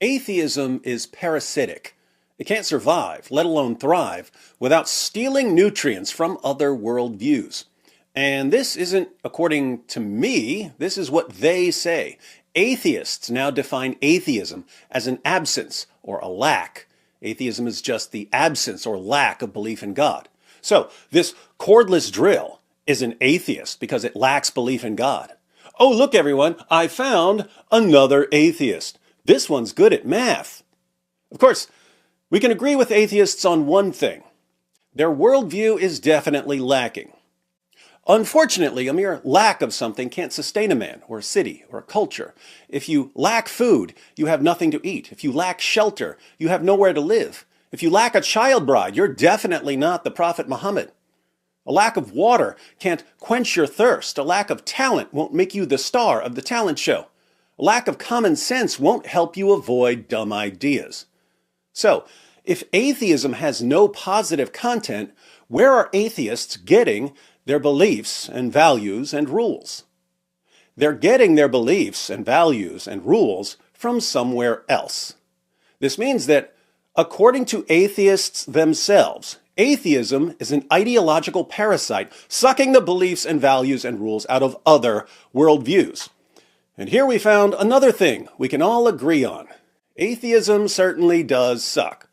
Atheism is parasitic. It can't survive, let alone thrive, without stealing nutrients from other worldviews. And this isn't according to me, this is what they say. Atheists now define atheism as an absence or a lack. Atheism is just the absence or lack of belief in God. So, this cordless drill is an atheist because it lacks belief in God. Oh, look everyone, I found another atheist. This one's good at math. Of course, we can agree with atheists on one thing. Their worldview is definitely lacking. Unfortunately, a mere lack of something can't sustain a man, or a city, or a culture. If you lack food, you have nothing to eat. If you lack shelter, you have nowhere to live. If you lack a child bride, you're definitely not the Prophet Muhammad. A lack of water can't quench your thirst. A lack of talent won't make you the star of the talent show. A lack of common sense won't help you avoid dumb ideas. So, if atheism has no positive content, where are atheists getting their beliefs and values and rules? They're getting their beliefs and values and rules from somewhere else. This means that, according to atheists themselves, atheism is an ideological parasite sucking the beliefs and values and rules out of other worldviews. And here we found another thing we can all agree on. Atheism certainly does suck.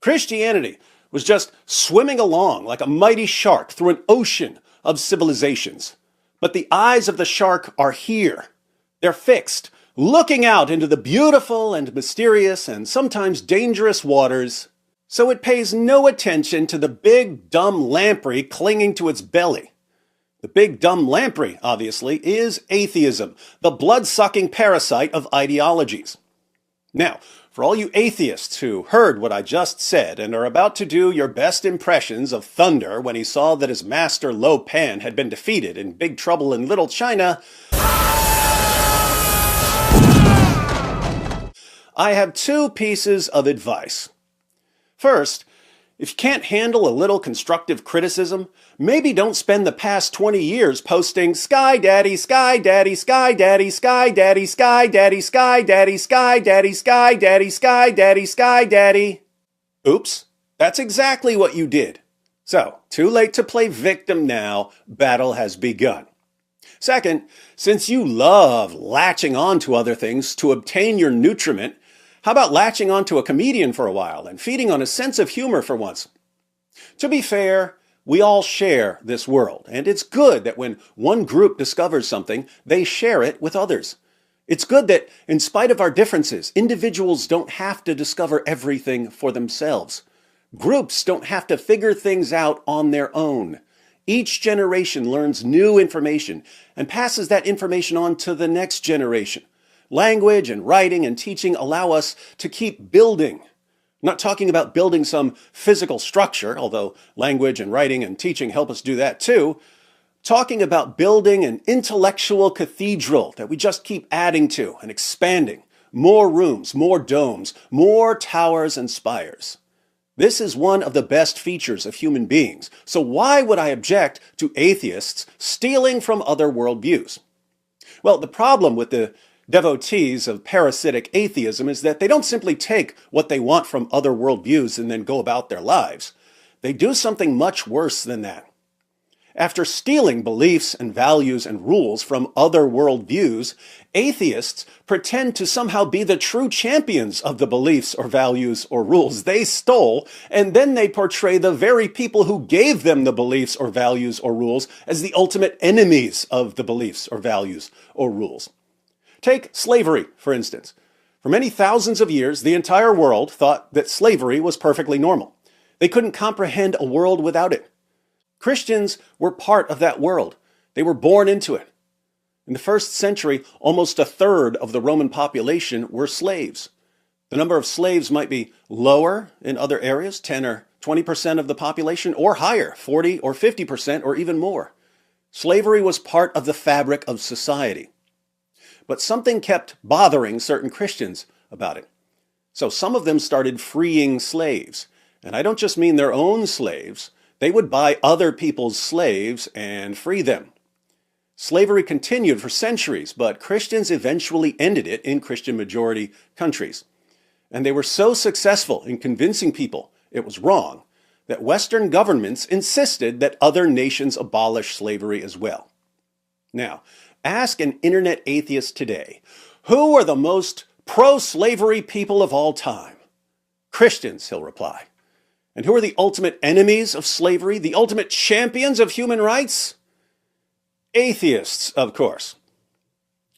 Christianity was just swimming along like a mighty shark through an ocean of civilizations. But the eyes of the shark are here. They're fixed, looking out into the beautiful and mysterious and sometimes dangerous waters, so it pays no attention to the big dumb lamprey clinging to its belly. The big dumb lamprey, obviously, is atheism, the blood-sucking parasite of ideologies. Now, for all you atheists who heard what I just said and are about to do your best impressions of Thunder when he saw that his master Lo Pan had been defeated in Big Trouble in Little China, I have two pieces of advice. First, if you can't handle a little constructive criticism, maybe don't spend the past 20 years posting Sky Daddy, Sky Daddy, Sky Daddy, Sky Daddy, Sky Daddy, Sky Daddy, Sky Daddy, Sky Daddy, Sky Daddy, Sky Daddy. Oops, that's exactly what you did. So, too late to play victim now, battle has begun. Second, since you love latching on to other things to obtain your nutriment, how about latching onto a comedian for a while and feeding on a sense of humor for once? To be fair, we all share this world, and it's good that when one group discovers something, they share it with others. It's good that, in spite of our differences, individuals don't have to discover everything for themselves. Groups don't have to figure things out on their own. Each generation learns new information and passes that information on to the next generation. Language and writing and teaching allow us to keep building. I'm not talking about building some physical structure, although language and writing and teaching help us do that too. Talking about building an intellectual cathedral that we just keep adding to and expanding. More rooms, more domes, more towers and spires. This is one of the best features of human beings. So why would I object to atheists stealing from other worldviews? Well, the problem with the devotees of parasitic atheism is that they don't simply take what they want from other worldviews and then go about their lives. They do something much worse than that. After stealing beliefs and values and rules from other worldviews, atheists pretend to somehow be the true champions of the beliefs or values or rules they stole, and then they portray the very people who gave them the beliefs or values or rules as the ultimate enemies of the beliefs or values or rules. Take slavery, for instance. For many thousands of years, the entire world thought that slavery was perfectly normal. They couldn't comprehend a world without it. Christians were part of that world. They were born into it. In the first century, almost a third of the Roman population were slaves. The number of slaves might be lower in other areas, 10 or 20% of the population, or higher, 40 or 50% or even more. Slavery was part of the fabric of society. But something kept bothering certain Christians about it. So some of them started freeing slaves. And I don't just mean their own slaves. They would buy other people's slaves and free them. Slavery continued for centuries, but Christians eventually ended it in Christian majority countries. And they were so successful in convincing people it was wrong that Western governments insisted that other nations abolish slavery as well. Now, ask an internet atheist today, who are the most pro-slavery people of all time? Christians, he'll reply. And who are the ultimate enemies of slavery, the ultimate champions of human rights? Atheists, of course.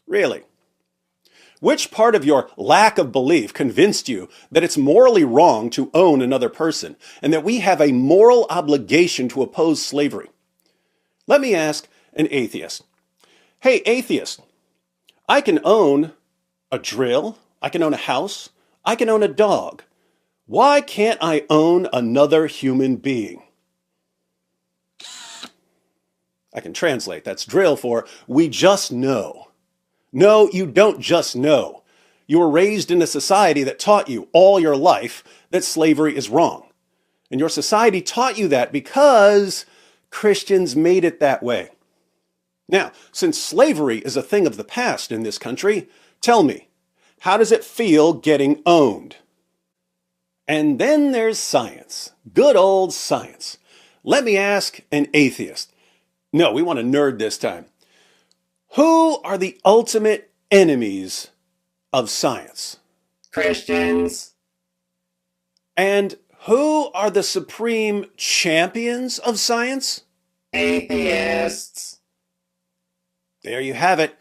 Really? Which part of your lack of belief convinced you that it's morally wrong to own another person and that we have a moral obligation to oppose slavery? Let me ask an atheist. Hey, atheist, I can own a drill, I can own a house, I can own a dog. Why can't I own another human being? I can translate. That's drill for we just know. No, you don't just know. You were raised in a society that taught you all your life that slavery is wrong. And your society taught you that because Christians made it that way. Now, since slavery is a thing of the past in this country, tell me, how does it feel getting owned? And then there's science. Good old science. Let me ask an atheist. No, we want a nerd this time. Who are the ultimate enemies of science? Christians. And who are the supreme champions of science? Atheists. There you have it.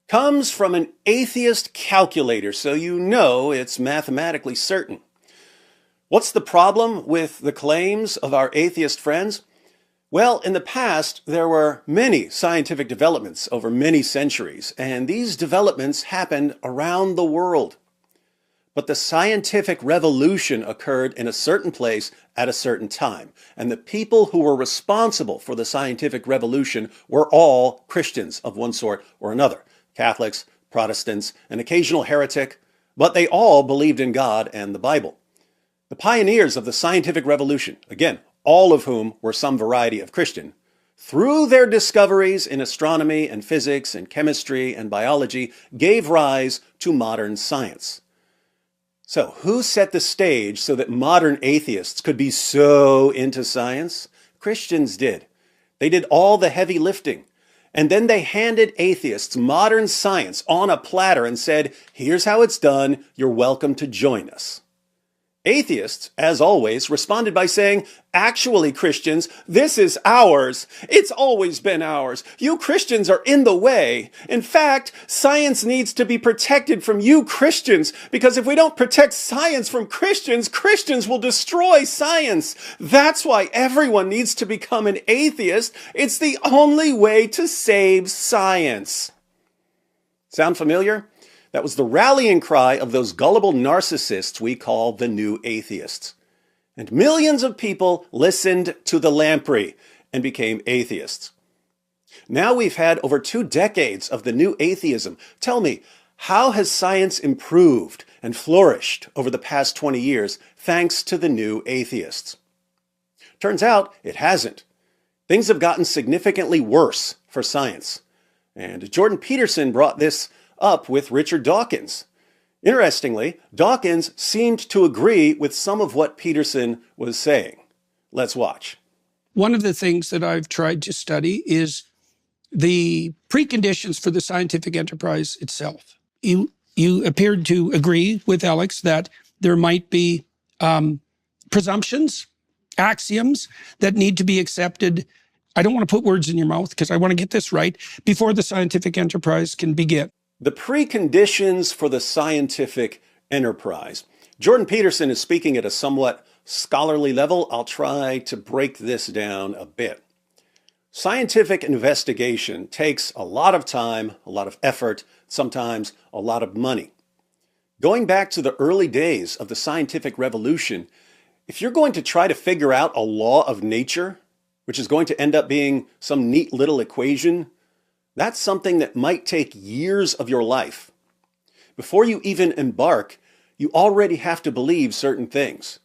Comes from an atheist calculator, so you know it's mathematically certain. What's the problem with the claims of our atheist friends? Well, in the past, there were many scientific developments over many centuries, and these developments happened around the world. But the scientific revolution occurred in a certain place at a certain time, and the people who were responsible for the scientific revolution were all Christians of one sort or another, Catholics, Protestants, an occasional heretic, but they all believed in God and the Bible. The pioneers of the scientific revolution, again, all of whom were some variety of Christian, through their discoveries in astronomy and physics and chemistry and biology, gave rise to modern science. So who set the stage so that modern atheists could be so into science? Christians did. They did all the heavy lifting. And then they handed atheists modern science on a platter and said, here's how it's done, you're welcome to join us. Atheists, as always, responded by saying, actually, Christians, this is ours. It's always been ours. You Christians are in the way. In fact, science needs to be protected from you Christians, because if we don't protect science from Christians, Christians will destroy science. That's why everyone needs to become an atheist. It's the only way to save science. Sound familiar? That was the rallying cry of those gullible narcissists we call the new atheists. And millions of people listened to the lamprey and became atheists. Now we've had over 2 decades of the new atheism. Tell me, how has science improved and flourished over the past 20 years thanks to the new atheists? Turns out it hasn't. Things have gotten significantly worse for science. And Jordan Peterson brought this up with Richard Dawkins. Interestingly, Dawkins seemed to agree with some of what Peterson was saying. Let's watch. One of the things that I've tried to study is the preconditions for the scientific enterprise itself. You appeared to agree with Alex that there might be presumptions, axioms that need to be accepted. I don't want to put words in your mouth because I want to get this right before the scientific enterprise can begin. The preconditions for the scientific enterprise. Jordan Peterson is speaking at a somewhat scholarly level. I'll try to break this down a bit. Scientific investigation takes a lot of time, a lot of effort, sometimes a lot of money. Going back to the early days of the scientific revolution, if you're going to try to figure out a law of nature, which is going to end up being some neat little equation, that's something that might take years of your life. Before you even embark, you already have to believe certain things.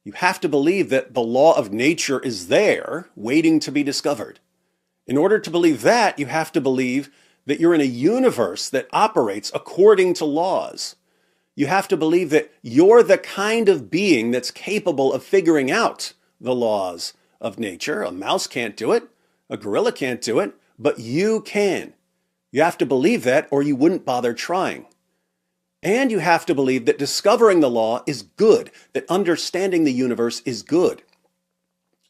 You have to believe that the law of nature is there, waiting to be discovered. In order to believe that, you have to believe that you're in a universe that operates according to laws. You have to believe that you're the kind of being that's capable of figuring out the laws of nature. A mouse can't do it. A gorilla can't do it, but you can. You have to believe that or you wouldn't bother trying. And you have to believe that discovering the law is good, that understanding the universe is good.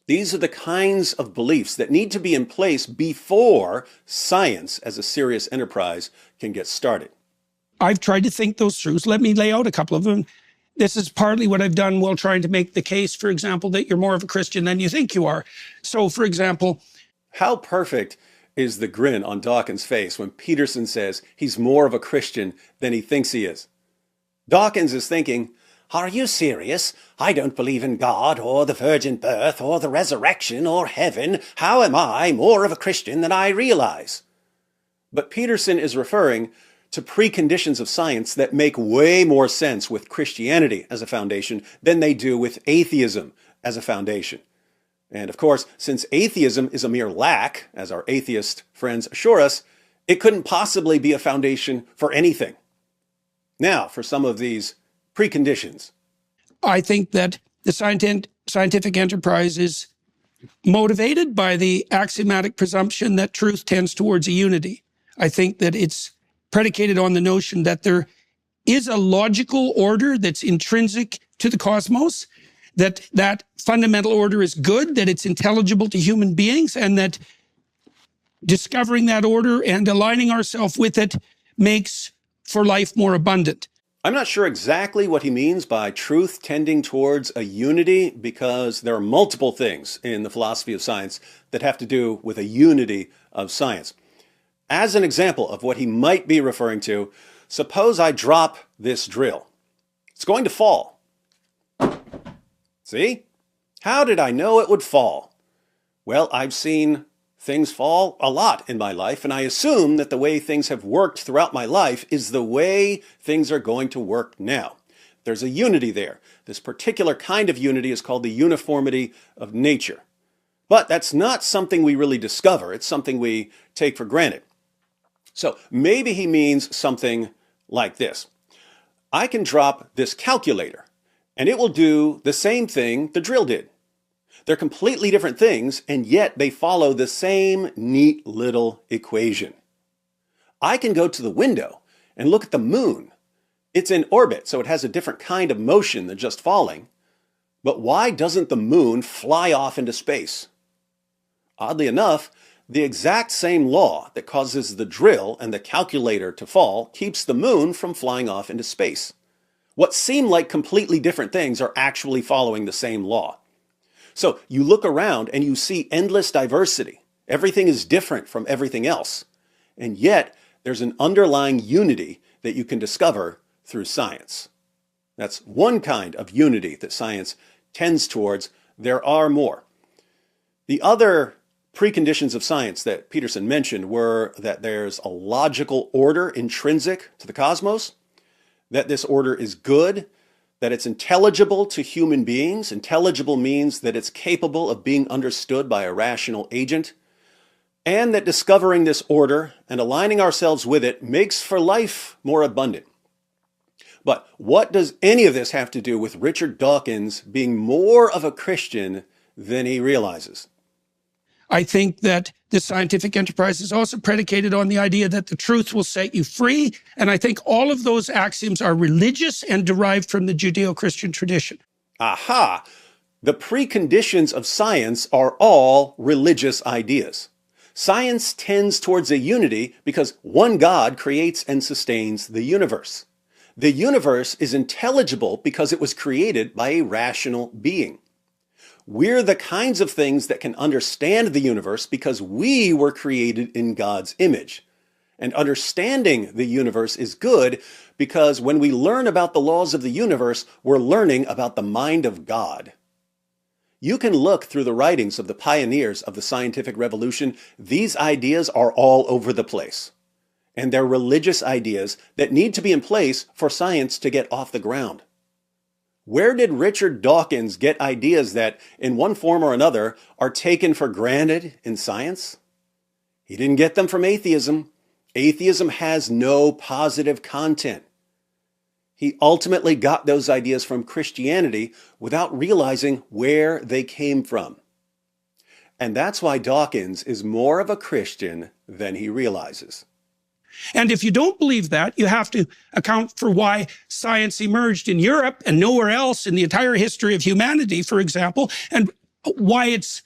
These are the kinds of beliefs that need to be in place before science as a serious enterprise can get started. I've tried to think those through. So let me lay out a couple of them. This is partly what I've done while trying to make the case, for example, that you're more of a Christian than you think you are. So, for example, how perfect is the grin on Dawkins' face when Peterson says he's more of a Christian than he thinks he is? Dawkins is thinking, are you serious? I don't believe in God or the virgin birth or the resurrection or heaven. How am I more of a Christian than I realize? But Peterson is referring to preconditions of science that make way more sense with Christianity as a foundation than they do with atheism as a foundation. And of course, since atheism is a mere lack, as our atheist friends assure us, it couldn't possibly be a foundation for anything. Now, for some of these preconditions. I think that the scientific enterprise is motivated by the axiomatic presumption that truth tends towards a unity. I think that it's predicated on the notion that there is a logical order that's intrinsic to the cosmos, that fundamental order is good, that it's intelligible to human beings, and that discovering that order and aligning ourselves with it makes for life more abundant. I'm not sure exactly what he means by truth tending towards a unity, because there are multiple things in the philosophy of science that have to do with a unity of science. As an example of what he might be referring to, suppose I drop this drill. It's going to fall. See? How did I know it would fall? Well, I've seen things fall a lot in my life, and I assume that the way things have worked throughout my life is the way things are going to work now. There's a unity there. This particular kind of unity is called the uniformity of nature. But that's not something we really discover. It's something we take for granted. So maybe he means something like this. I can drop this calculator, and it will do the same thing the drill did. They're completely different things, and yet they follow the same neat little equation. I can go to the window and look at the moon. It's in orbit, so it has a different kind of motion than just falling. But why doesn't the moon fly off into space? Oddly enough, the exact same law that causes the drill and the calculator to fall keeps the moon from flying off into space. What seem like completely different things are actually following the same law. So you look around and you see endless diversity. Everything is different from everything else. And yet there's an underlying unity that you can discover through science. That's one kind of unity that science tends towards. There are more. The other preconditions of science that Peterson mentioned were that there's a logical order intrinsic to the cosmos, that this order is good, that it's intelligible to human beings. Intelligible means that it's capable of being understood by a rational agent, and that discovering this order and aligning ourselves with it makes for life more abundant. But what does any of this have to do with Richard Dawkins being more of a Christian than he realizes? I think that this scientific enterprise is also predicated on the idea that the truth will set you free. And I think all of those axioms are religious and derived from the Judeo-Christian tradition. Aha! The preconditions of science are all religious ideas. Science tends towards a unity because one God creates and sustains the universe. The universe is intelligible because it was created by a rational being. We're the kinds of things that can understand the universe because we were created in God's image. And understanding the universe is good because when we learn about the laws of the universe, we're learning about the mind of God. You can look through the writings of the pioneers of the scientific revolution. These ideas are all over the place. And they're religious ideas that need to be in place for science to get off the ground. Where did Richard Dawkins get ideas that, in one form or another, are taken for granted in science? He didn't get them from atheism. Atheism has no positive content. He ultimately got those ideas from Christianity without realizing where they came from. And that's why Dawkins is more of a Christian than he realizes. And if you don't believe that, you have to account for why science emerged in Europe and nowhere else in the entire history of humanity, for example, and why it's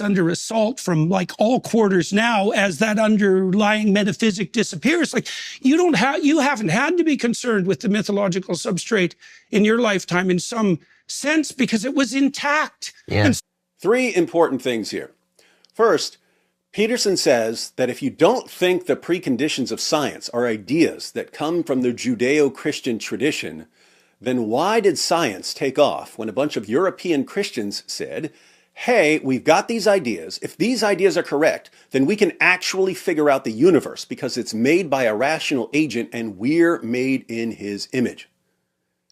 under assault from like all quarters now as that underlying metaphysic disappears. Like you haven't had to be concerned with the mythological substrate in your lifetime in some sense because it was intact. Yeah. Three important things here. First, Peterson says that if you don't think the preconditions of science are ideas that come from the Judeo-Christian tradition, then why did science take off when a bunch of European Christians said, hey, we've got these ideas. If these ideas are correct, then we can actually figure out the universe because it's made by a rational agent and we're made in his image.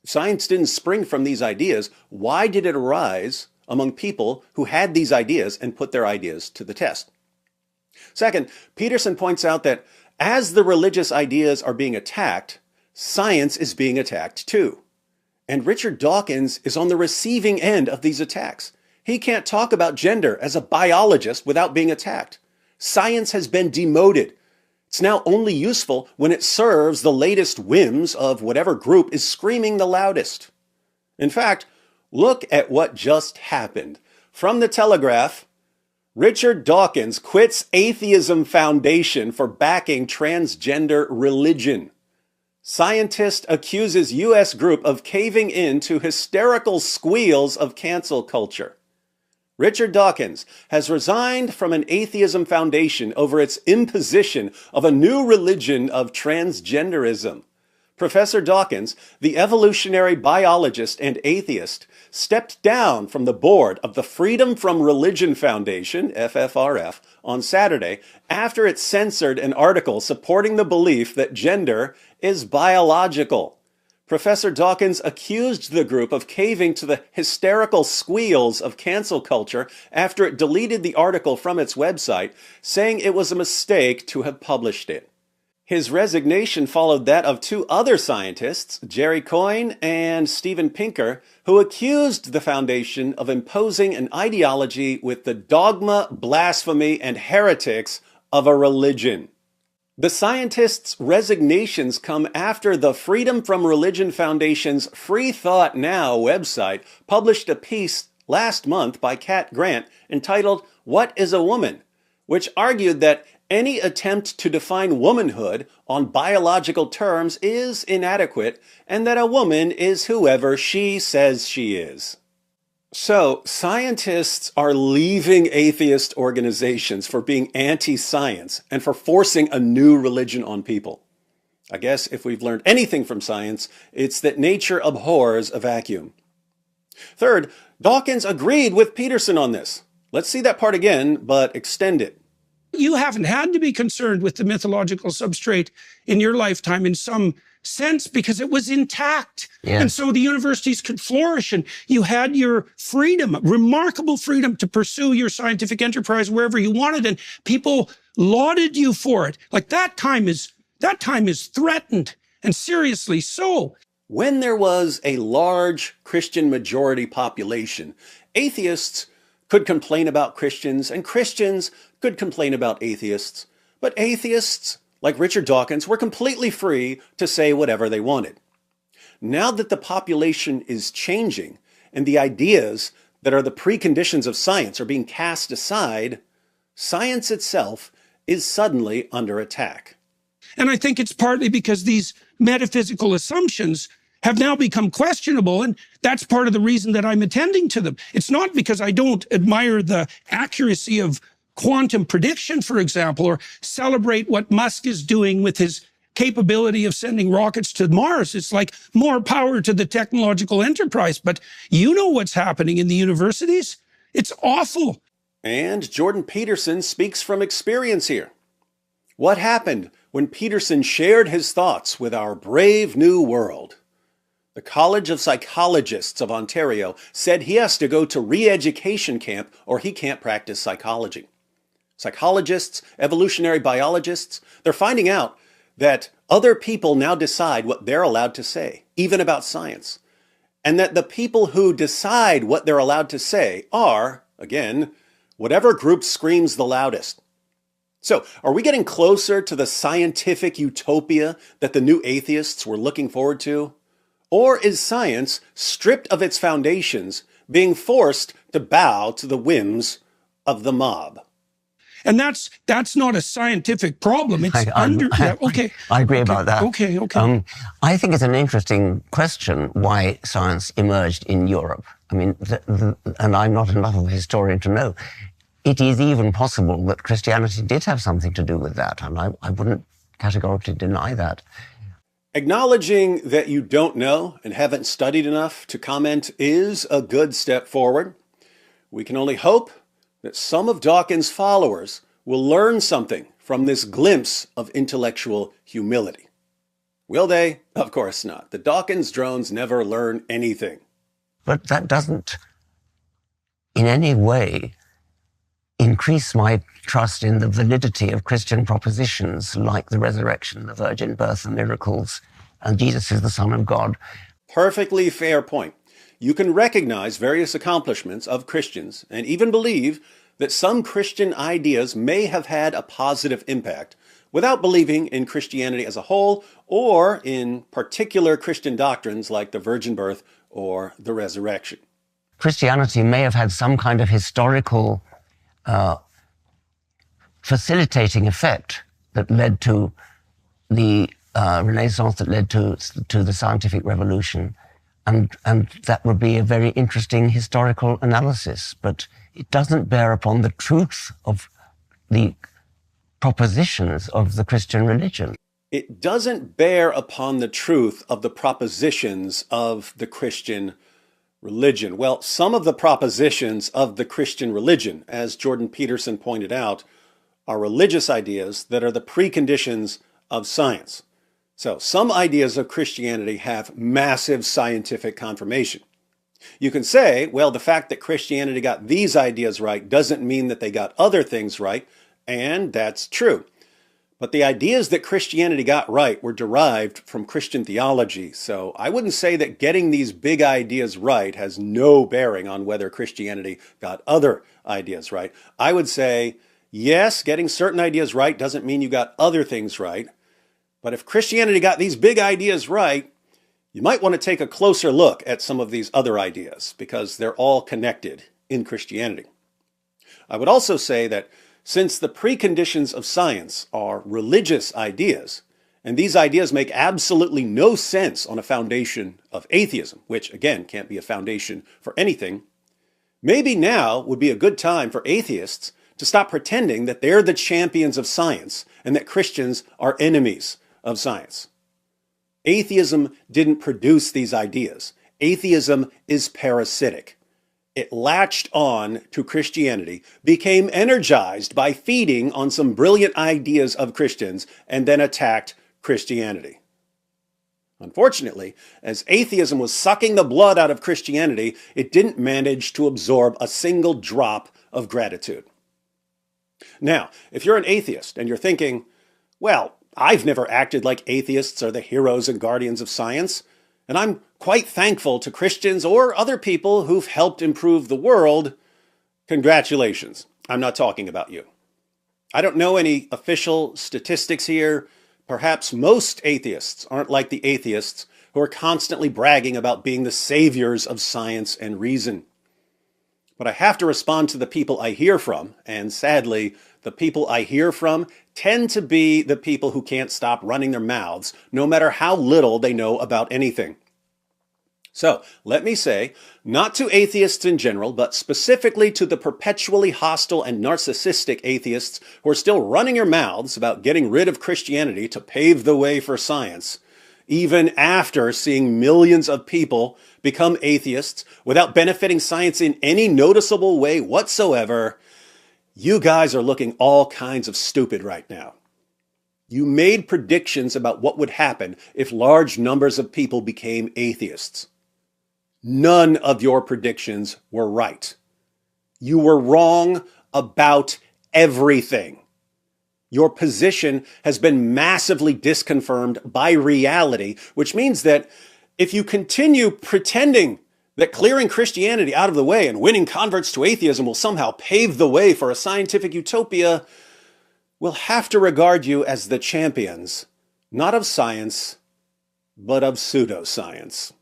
If science didn't spring from these ideas, why did it arise among people who had these ideas and put their ideas to the test? Second, Peterson points out that as the religious ideas are being attacked, science is being attacked too. And Richard Dawkins is on the receiving end of these attacks. He can't talk about gender as a biologist without being attacked. Science has been demoted. It's now only useful when it serves the latest whims of whatever group is screaming the loudest. In fact, look at what just happened. From the Telegraph, Richard Dawkins quits Atheism Foundation for backing transgender religion. Scientist accuses U.S. group of caving in to hysterical squeals of cancel culture. Richard Dawkins has resigned from an Atheism Foundation over its imposition of a new religion of transgenderism. Professor Dawkins, the evolutionary biologist and atheist, stepped down from the board of the Freedom from Religion Foundation, FFRF, on Saturday after it censored an article supporting the belief that gender is biological. Professor Dawkins accused the group of caving to the hysterical squeals of cancel culture after it deleted the article from its website, saying it was a mistake to have published it. His resignation followed that of two other scientists, Jerry Coyne and Steven Pinker, who accused the foundation of imposing an ideology with the dogma, blasphemy, and heretics of a religion. The scientists' resignations come after the Freedom from Religion Foundation's Free Thought Now website published a piece last month by Kat Grant entitled, "What is a Woman?" which argued that any attempt to define womanhood on biological terms is inadequate and that a woman is whoever she says she is. So, scientists are leaving atheist organizations for being anti-science and for forcing a new religion on people. I guess if we've learned anything from science, it's that nature abhors a vacuum. Third, Dawkins agreed with Peterson on this. Let's see that part again, but extend it. You haven't had to be concerned with the mythological substrate in your lifetime in some sense because it was intact. Yeah. And so the universities could flourish and you had your freedom, remarkable freedom to pursue your scientific enterprise wherever you wanted. And people lauded you for it. Like that time is threatened, and seriously so. When there was a large Christian majority population, atheists could complain about Christians, and Christians could complain about atheists. But atheists, like Richard Dawkins, were completely free to say whatever they wanted. Now that the population is changing, and the ideas that are the preconditions of science are being cast aside, science itself is suddenly under attack. And I think it's partly because these metaphysical assumptions have now become questionable, and that's part of the reason that I'm attending to them. It's not because I don't admire the accuracy of quantum prediction, for example, or celebrate what Musk is doing with his capability of sending rockets to Mars. It's like more power to the technological enterprise. But you know what's happening in the universities? It's awful. And Jordan Peterson speaks from experience here. What happened when Peterson shared his thoughts with our brave new world? The College of Psychologists of Ontario said he has to go to re-education camp or he can't practice psychology. Psychologists, evolutionary biologists, they're finding out that other people now decide what they're allowed to say, even about science, and that the people who decide what they're allowed to say are, again, whatever group screams the loudest. So, are we getting closer to the scientific utopia that the new atheists were looking forward to? Or is science, stripped of its foundations, being forced to bow to the whims of the mob? And that's not a scientific problem. It's okay. I agree about that. Okay. I think it's an interesting question why science emerged in Europe. I mean, and I'm not enough of a historian to know. It is even possible that Christianity did have something to do with that, and I wouldn't categorically deny that. Acknowledging that you don't know and haven't studied enough to comment is a good step forward. We can only hope that some of Dawkins' followers will learn something from this glimpse of intellectual humility. Will they? Of course not. The Dawkins drones never learn anything. But that doesn't in any way increase my trust in the validity of Christian propositions like the resurrection, the virgin birth, the miracles, and Jesus is the Son of God. Perfectly fair point. You can recognize various accomplishments of Christians and even believe that some Christian ideas may have had a positive impact without believing in Christianity as a whole or in particular Christian doctrines like the virgin birth or the resurrection. Christianity may have had some kind of historical facilitating effect that led to the Renaissance, that led to the scientific revolution. And that would be a very interesting historical analysis, but it doesn't bear upon the truth of the propositions of the Christian religion. It doesn't bear upon the truth of the propositions of the Christian religion. Well, some of the propositions of the Christian religion, as Jordan Peterson pointed out, are religious ideas that are the preconditions of science. So some ideas of Christianity have massive scientific confirmation. You can say, well, the fact that Christianity got these ideas right doesn't mean that they got other things right, and that's true. But the ideas that Christianity got right were derived from Christian theology, so I wouldn't say that getting these big ideas right has no bearing on whether Christianity got other ideas right. I would say, yes, getting certain ideas right doesn't mean you got other things right. But if Christianity got these big ideas right, you might want to take a closer look at some of these other ideas because they're all connected in Christianity. I would also say that since the preconditions of science are religious ideas, and these ideas make absolutely no sense on a foundation of atheism, which again can't be a foundation for anything, maybe now would be a good time for atheists to stop pretending that they're the champions of science and that Christians are enemies of science. Atheism didn't produce these ideas. Atheism is parasitic. It latched on to Christianity, became energized by feeding on some brilliant ideas of Christians, and then attacked Christianity. Unfortunately, as atheism was sucking the blood out of Christianity, it didn't manage to absorb a single drop of gratitude. Now, if you're an atheist and you're thinking, well, I've never acted like atheists are the heroes and guardians of science, and I'm quite thankful to Christians or other people who've helped improve the world, congratulations. I'm not talking about you. I don't know any official statistics here. Perhaps most atheists aren't like the atheists who are constantly bragging about being the saviors of science and reason. But I have to respond to the people I hear from, and sadly, the people I hear from tend to be the people who can't stop running their mouths, no matter how little they know about anything. So, let me say, not to atheists in general, but specifically to the perpetually hostile and narcissistic atheists who are still running their mouths about getting rid of Christianity to pave the way for science, even after seeing millions of people become atheists without benefiting science in any noticeable way whatsoever, you guys are looking all kinds of stupid right now. You made predictions about what would happen if large numbers of people became atheists. None of your predictions were right. You were wrong about everything. Your position has been massively disconfirmed by reality, which means that if you continue pretending that clearing Christianity out of the way and winning converts to atheism will somehow pave the way for a scientific utopia, we'll have to regard you as the champions, not of science, but of pseudoscience.